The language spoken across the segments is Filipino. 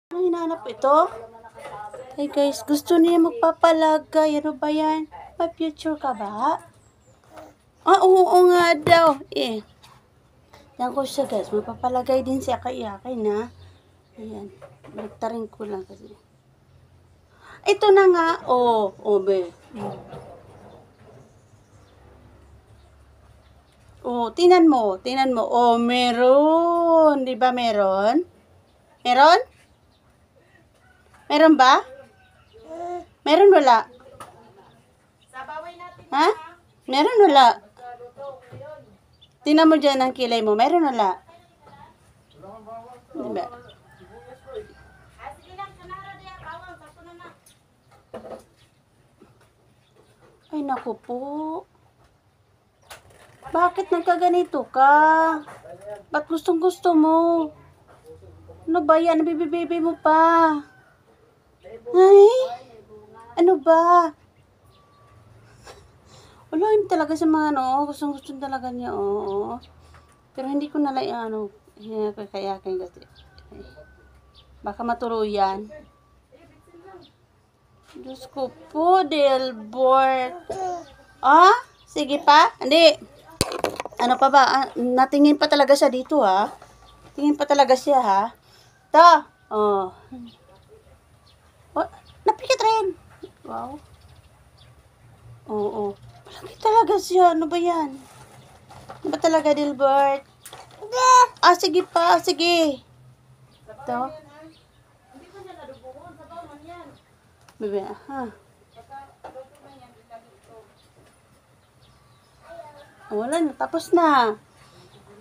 Ano hinahanap ito? Hey guys, gusto niya magpapalagay. Ano ba yan? May future ka ba? Ah, oo nga daw. Yan ko siya guys. Magpapalagay din siya kay na. Ayan. Nagtarin ko lang kasi. Ito na nga. Be. Tingnan mo. Meron. Di ba meron? Meron? Meron ba? Meron wala? Ha? Meron wala? Tingnan mo dyan ang kilay mo. Meron wala? Diba? Ay, naku po. Bakit nagkaganito ka? Ba't gustong-gusto mo? Ano ba yan? Bibi-bibi mo pa. Ay, ano ba? Wala yun talaga sa mga gustong-gusto talaga niya, Pero hindi ko nalay, kaya kasi. Baka matuluyan. Diyos ko po, Delbert. Sige pa? Hindi. Ano pa ba? Natingin pa talaga siya dito, ha? Tingin pa talaga siya, ha? Napikit rin. Wow. Oo. Malaki talaga siya. Ano ba yan? Ano ba talaga, Delbert? Sige pa. Sige. Ito. Bebe, wala na. Tapos na.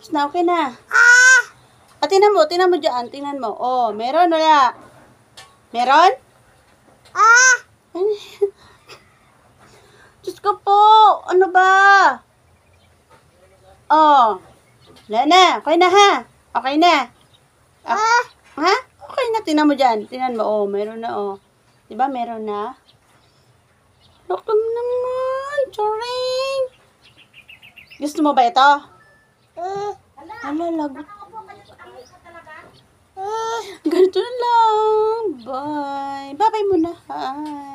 Okay na. Tingnan mo dyan. Tingnan mo. Meron wala? Meron? Diyos ko po. Ano ba? Wala na. Okay na, ha? Okay na. Ha? Okay na. Tingnan mo dyan. Tingnan mo. Meron na, Diba meron na? Lokom naman. Charing. Gusto mo ba ito? Lagot. Ganito na lang. Bye. Bye-bye muna. Hi.